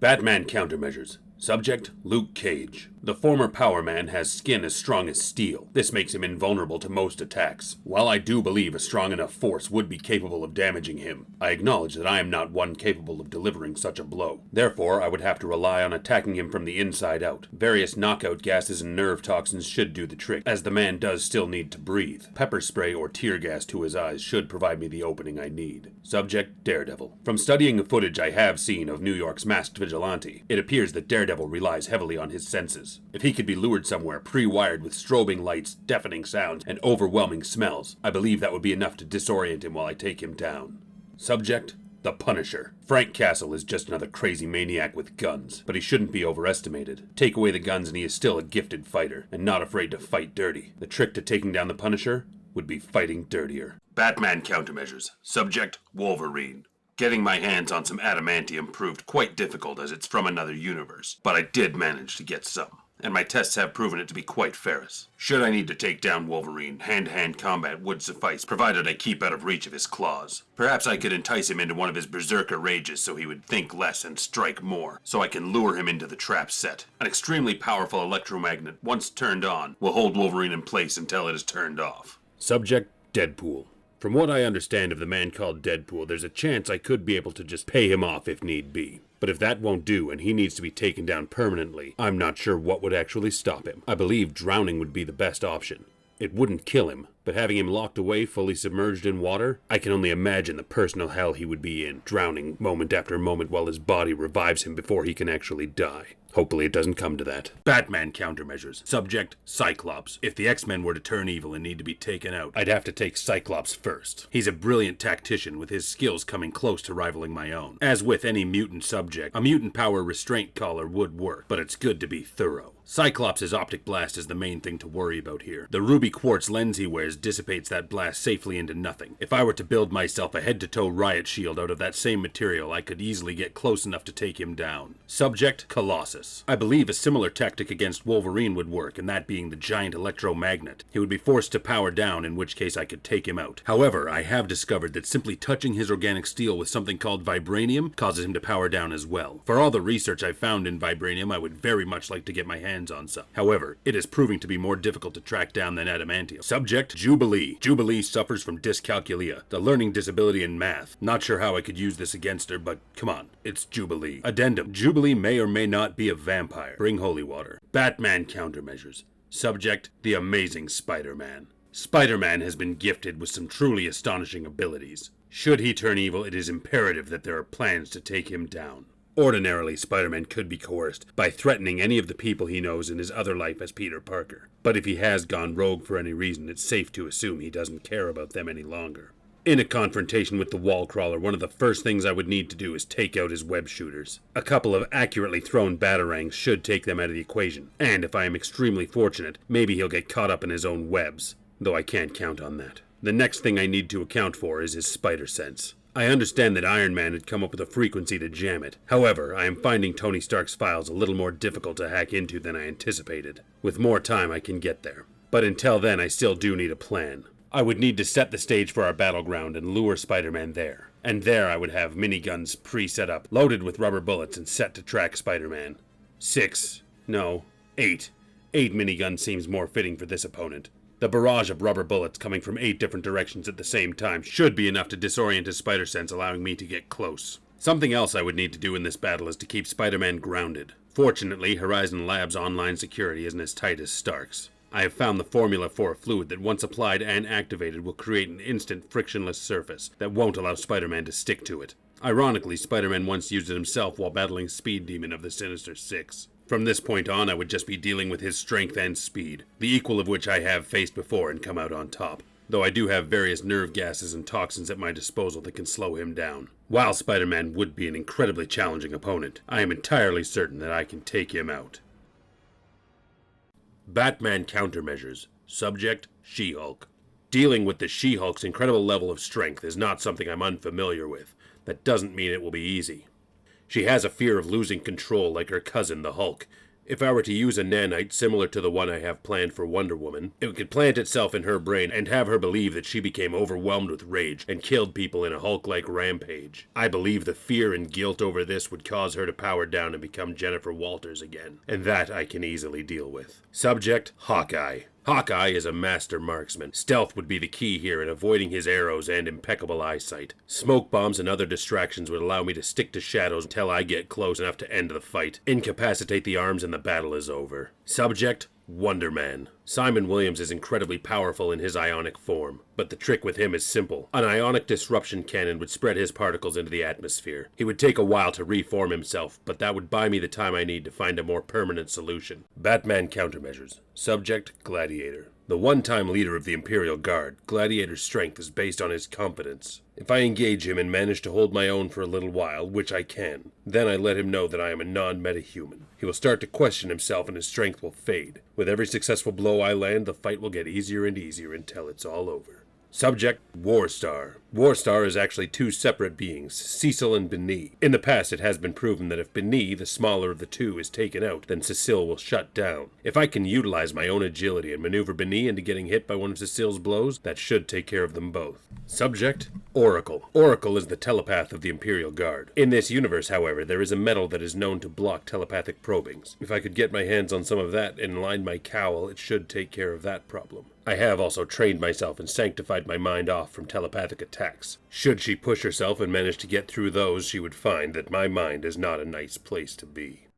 Batman Countermeasures. Subject, Luke Cage. The former Power Man has skin as strong as steel. This makes him invulnerable to most attacks. While I do believe a strong enough force would be capable of damaging him, I acknowledge that I am not one capable of delivering such a blow. Therefore, I would have to rely on attacking him from the inside out. Various knockout gases and nerve toxins should do the trick, as the man does still need to breathe. Pepper spray or tear gas to his eyes should provide me the opening I need. Subject, Daredevil. From studying the footage I have seen of New York's masked vigilante, it appears that Daredevil relies heavily on his senses. If he could be lured somewhere pre-wired with strobing lights, deafening sounds, and overwhelming smells, I believe that would be enough to disorient him while I take him down. Subject, the Punisher. Frank Castle is just another crazy maniac with guns, but he shouldn't be overestimated. Take away the guns and he is still a gifted fighter, and not afraid to fight dirty. The trick to taking down the Punisher would be fighting dirtier. Batman Countermeasures. Subject, Wolverine. Getting my hands on some adamantium proved quite difficult as it's from another universe, but I did manage to get some, and my tests have proven it to be quite ferrous. Should I need to take down Wolverine, hand-to-hand combat would suffice, provided I keep out of reach of his claws. Perhaps I could entice him into one of his berserker rages so he would think less and strike more, so I can lure him into the trap set. An extremely powerful electromagnet, once turned on, will hold Wolverine in place until it is turned off. Subject, Deadpool. From what I understand of the man called Deadpool, there's a chance I could be able to just pay him off if need be. But if that won't do and he needs to be taken down permanently, I'm not sure what would actually stop him. I believe drowning would be the best option. It wouldn't kill him, but having him locked away, fully submerged in water, I can only imagine the personal hell he would be in, drowning moment after moment while his body revives him before he can actually die. Hopefully it doesn't come to that. Batman Countermeasures. Subject, Cyclops. If the X-Men were to turn evil and need to be taken out, I'd have to take Cyclops first. He's a brilliant tactician with his skills coming close to rivaling my own. As with any mutant subject, a mutant power restraint collar would work, but it's good to be thorough. Cyclops' optic blast is the main thing to worry about here. The ruby quartz lens he wears dissipates that blast safely into nothing. If I were to build myself a head-to-toe riot shield out of that same material, I could easily get close enough to take him down. Subject, Colossus. I believe a similar tactic against Wolverine would work, and that being the giant electromagnet. He would be forced to power down, in which case I could take him out. However, I have discovered that simply touching his organic steel with something called vibranium causes him to power down as well. For all the research I've found in vibranium, I would very much like to get my hands on some. However, it is proving to be more difficult to track down than adamantium. Subject, Jubilee. Jubilee suffers from dyscalculia, the learning disability in math. Not sure how I could use this against her, but come on, it's Jubilee. Addendum, Jubilee may or may not be a vampire. Bring holy water. Batman Countermeasures. Subject, the amazing Spider-Man. Spider-Man has been gifted with some truly astonishing abilities. Should he turn evil, it is imperative that there are plans to take him down. Ordinarily, Spider-Man could be coerced by threatening any of the people he knows in his other life as Peter Parker. But if he has gone rogue for any reason, it's safe to assume he doesn't care about them any longer. In a confrontation with the wall crawler, one of the first things I would need to do is take out his web shooters. A couple of accurately thrown batarangs should take them out of the equation, and if I am extremely fortunate, maybe he'll get caught up in his own webs, though I can't count on that. The next thing I need to account for is his spider sense. I understand that Iron Man had come up with a frequency to jam it. However, I am finding Tony Stark's files a little more difficult to hack into than I anticipated. With more time, I can get there. But until then, I still do need a plan. I would need to set the stage for our battleground and lure Spider-Man there. And there I would have miniguns pre-set up, loaded with rubber bullets and set to track Spider-Man. 8 miniguns seems more fitting for this opponent. The barrage of rubber bullets coming from 8 different directions at the same time should be enough to disorient his spider sense, allowing me to get close. Something else I would need to do in this battle is to keep Spider-Man grounded. Fortunately, Horizon Labs' online security isn't as tight as Stark's. I have found the formula for a fluid that once applied and activated will create an instant frictionless surface that won't allow Spider-Man to stick to it. Ironically, Spider-Man once used it himself while battling Speed Demon of the Sinister Six. From this point on, I would just be dealing with his strength and speed, the equal of which I have faced before and come out on top. Though I do have various nerve gases and toxins at my disposal that can slow him down. While Spider-Man would be an incredibly challenging opponent, I am entirely certain that I can take him out. Batman Countermeasures. Subject, She-Hulk. Dealing with the She-Hulk's incredible level of strength is not something I'm unfamiliar with. That doesn't mean it will be easy. She has a fear of losing control like her cousin, the Hulk, If I were to use a nanite similar to the one I have planned for Wonder Woman, it could plant itself in her brain and have her believe that she became overwhelmed with rage and killed people in a Hulk-like rampage. I believe the fear and guilt over this would cause her to power down and become Jennifer Walters again, and that I can easily deal with. Subject: Hawkeye. Hawkeye is a master marksman. Stealth would be the key here in avoiding his arrows and impeccable eyesight. Smoke bombs and other distractions would allow me to stick to shadows until I get close enough to end the fight, incapacitate the arms, and the battle is over. Subject: Wonder Man. Simon Williams is incredibly powerful in his ionic form, but the trick with him is simple. An ionic disruption cannon would spread his particles into the atmosphere. He would take a while to reform himself, but that would buy me the time I need to find a more permanent solution. Batman Countermeasures. Subject: Gladiator. The one-time leader of the Imperial Guard, Gladiator's strength is based on his competence. If I engage him and manage to hold my own for a little while, which I can, then I let him know that I am a non-metahuman. He will start to question himself and his strength will fade. With every successful blow I land, the fight will get easier and easier until it's all over. Subject: Warstar. Warstar is actually two separate beings, Cecil and Beneath. In the past, it has been proven that if Beneath, the smaller of the two, is taken out, then Cecil will shut down. If I can utilize my own agility and maneuver Beneath into getting hit by one of Cecil's blows, that should take care of them both. Subject: Oracle. Oracle is the telepath of the Imperial Guard. In this universe, however, there is a metal that is known to block telepathic probings. If I could get my hands on some of that and line my cowl, it should take care of that problem. I have also trained myself and sanctified my mind off from telepathic attacks. Should she push herself and manage to get through those, she would find that my mind is not a nice place to be.